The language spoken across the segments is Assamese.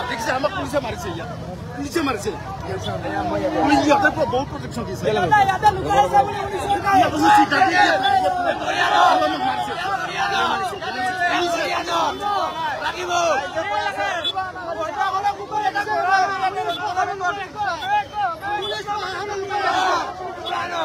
देखिए हमें पुलिस मारिছে ইয়াত পুলিশে মারিছে পুলিশ ইয়াতে বহুত প্রোটেকশন দিছে ইয়াতে লুকাই আছে বলে পুলিশ ইয়াতে সিটা দিয়ে আমাকে মারিছে লাগিব ওটা হলো কুকুর এটা পুলিশ পুরানো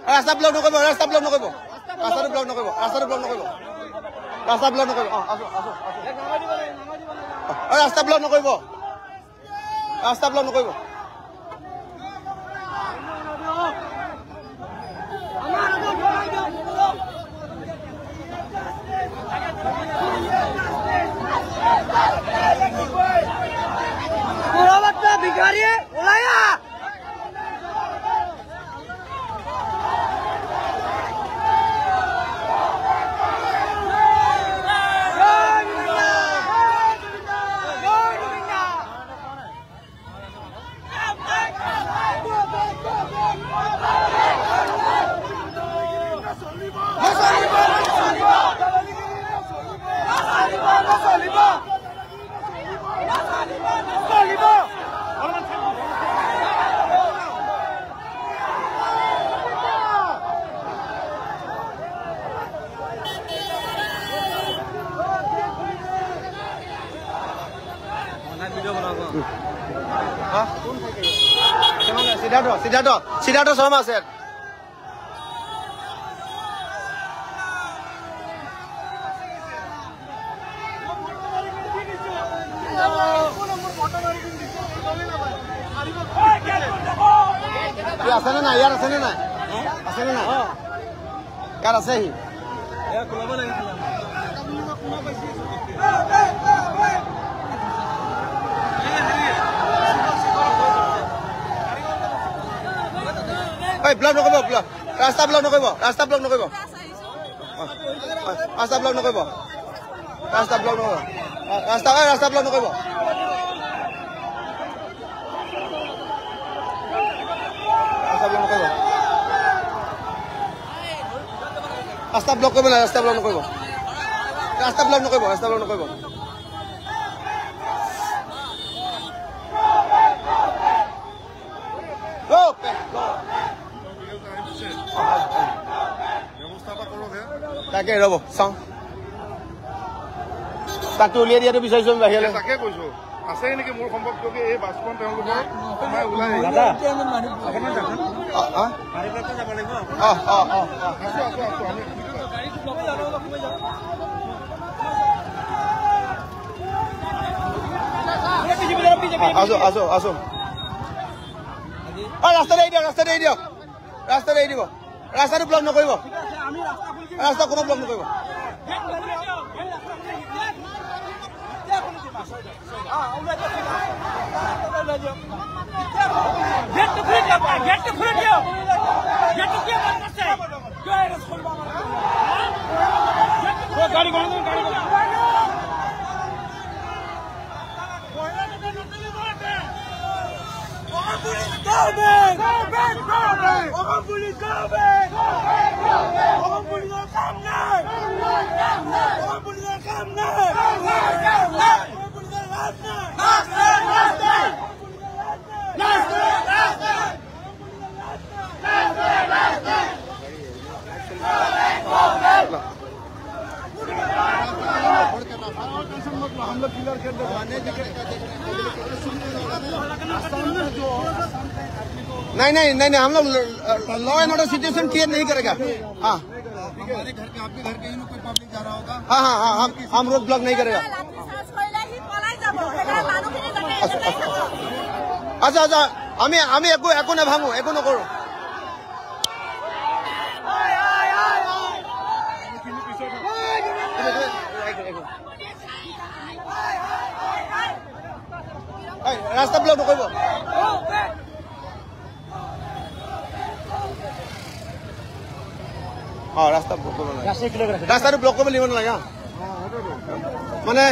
Rasa blok nukib, rasa blok nukib, rasa blok nukib, rasa blok nukib, rasa blok nukib. Rasa blok nukib, rasa blok nukib. Pura waktu bigari, ulaya. Sidato sama set. Asana na, yaar asana na. Asana na. Kar ase hi. Ya kulaba lagi. Hey, block no kobo, block. Rasta block no kobo, rasta block no kobo. Rasta block no kobo. Rasta block no kobo. Rasta block no kobo. Rasta block no kobo. Rasta block kobo na, rasta block no kobo. Rasta block no kobo, rasta block no kobo. Go, go. তাকে ৰব চাওঁ তাকে উলিয়াই দিয়াটো বিচাৰিছো আমি বাহিৰলৈ তাকে কৈছো আছে নেকি মোৰ সম্পৰ্ককে এই বাছখন তেওঁলোকৰ সময় ওলাই আছো ৰাস্তাতে এৰি দিয়ক ৰাস্তাতে এৰি দিব ৰাস্তাটো ব্লক নকৰিব ৰাস্তা কোনো ব্লক নকৰিব नहीं हम लोग law and order situation create नहीं करेगा हाँ हमारे घर के आपके घर के कोई पब्लिक जा रहा होगा हाँ हम रोड ब्लॉक नहीं करेगा अच्छा আমি একো নাভাঙো একো নকৰো ৰাস্তা ব্লক নকৰিব ৰাস্তা ব্লক কৰিব নালাগে ৰাস্তাটো ব্লক কৰিব লাগিব নালাগে মানে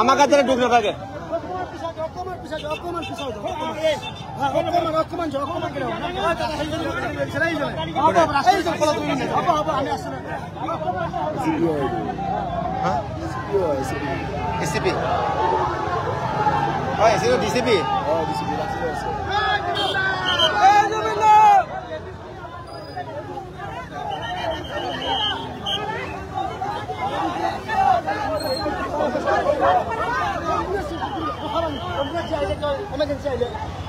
আমাৰ গাত দুখ নাথাকে ডিচিপি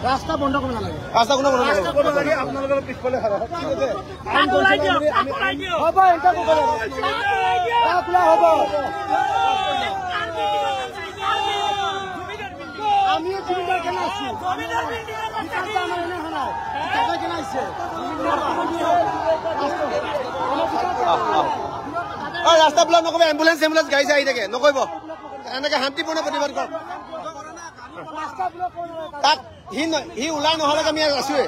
ৰাস্তা বন্ধ কৰিব নালাগে ৰাস্তা কোনো নালাগে আপোনালোকৰ পিছফালে হ'ব আমি জমিদাৰ কেন আছি ৰাস্তা ব্লক নকৰিব এম্বুলেন্স গাড়ী আহি থাকে নকৰিব এনেকে শান্তিপূৰ্ণ প্ৰতিবাদ কৰক তাক সি ওলাই নহ'লে আমি আছোৱে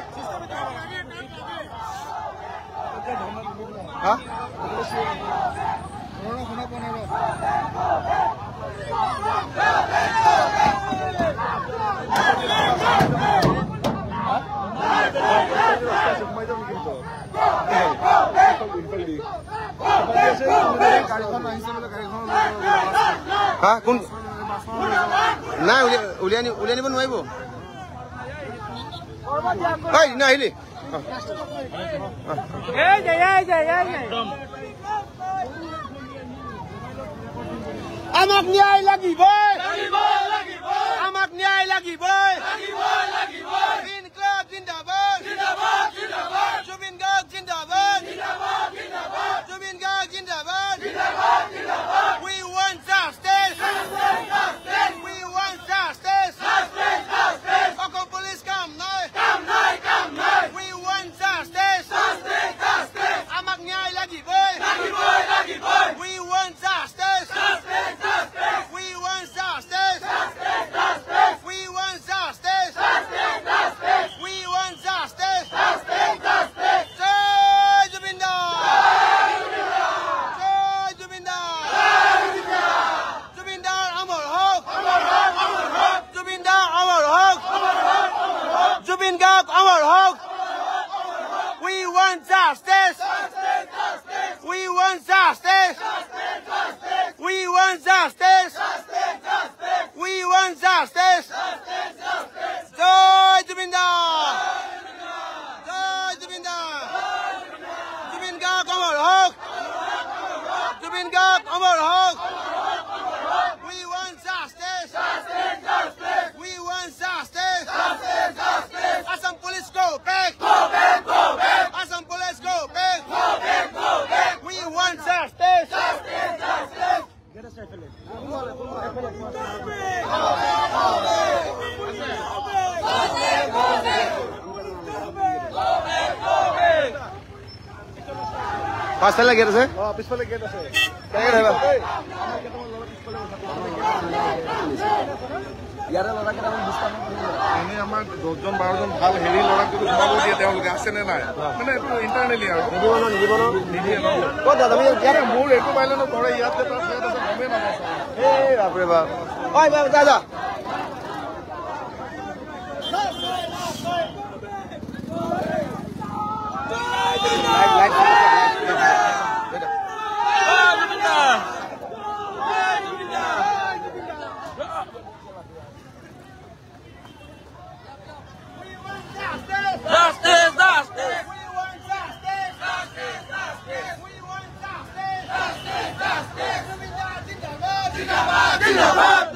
কোন নাই উলিয়াই নিব নোৱাৰিব নাহিলি আমাক ন্যায় লাগিবই আমাক ন্যায় লাগিবই ইনকলাব জিন্দাবাদ জুবিন গাৰ্গ জিন্দাবাদ জুবিন গাৰ্গ জিন্দাবাদ We want justice. We want justice. Local police come now. We want justice. Amak nyai lagi boy. We want justice. We want justice. We want justice. We want justice. Jai Jubinder. Jai Jubinder. Jubinder Amar Haq. Jubinder Amar Haq. Jubin Gaurg Amar Haq. We want justice. We want justice. We want justice. We want justice. Jai Jubinder. Jai Jubinder. Jubin Gaurg Amar Haq. Jubin Gaurg Amar Haq. We want justice. We want justice. Assam police go back. Assam police go back. We want justice. পাঁচফালে গেট আছে পিছফালে গেট আছে এনে আমাৰ 10জন 12জন ভাল হেৰি ল'ৰাক যদি সোমাব দিয়ে তেওঁলোকে আছে নে নাই মানে এইটো ইণ্টাৰনেলি আৰু নিদিয়ে মোৰ এইটো পাইলে ন তৰে ইয়াতে তাত আছে গমেই নাপাওঁ বাপৰে বাপ ঐ দাদা Zindabad!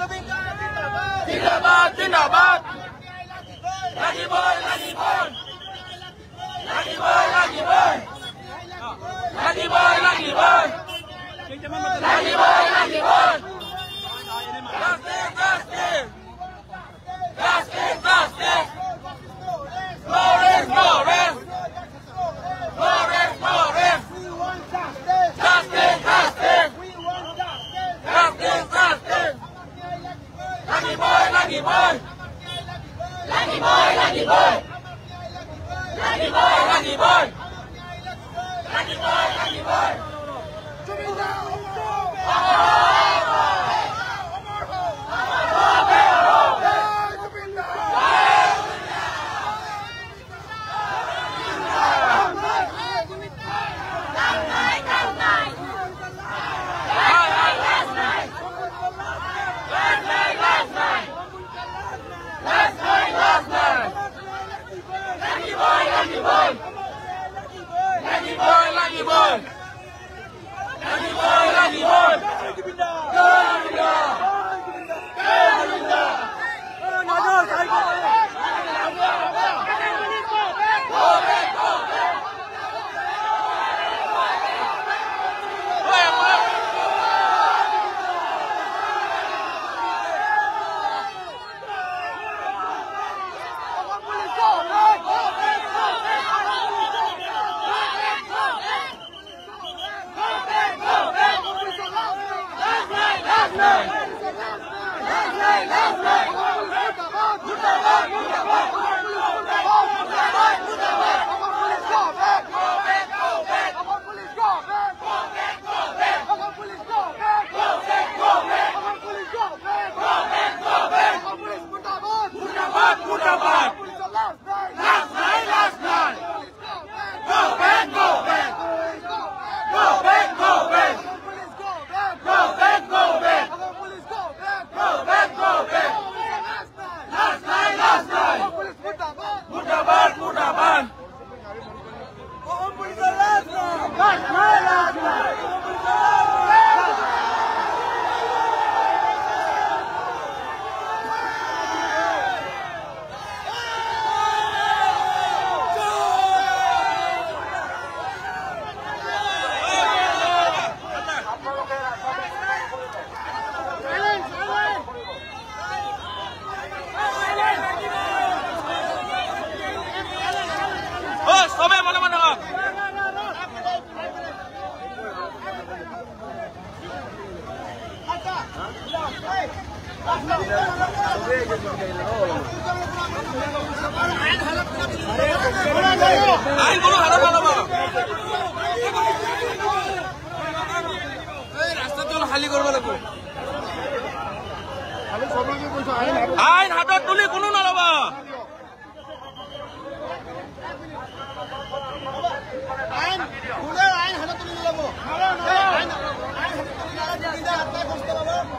আইন হাতত তুলি কোনো নলব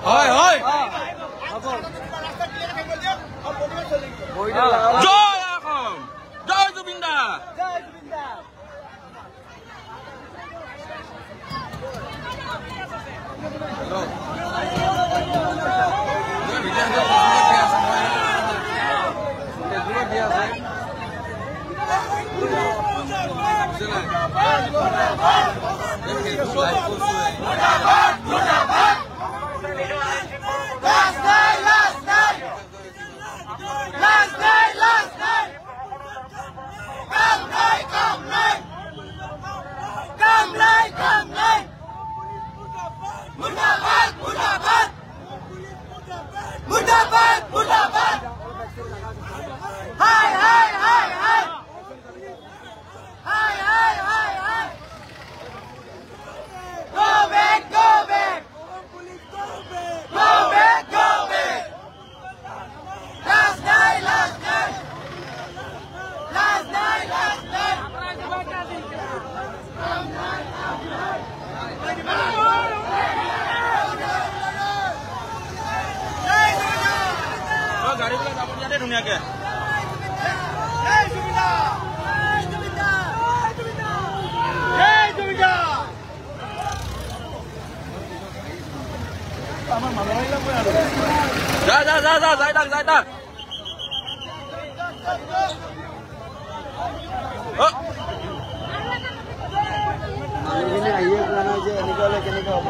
হয় হয় জয় অসম জয় জুবিন দা ধুনীয়াকে যা যা যা যা যাই থাক যাই থাক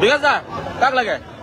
ঠিক আছে কাক লাগে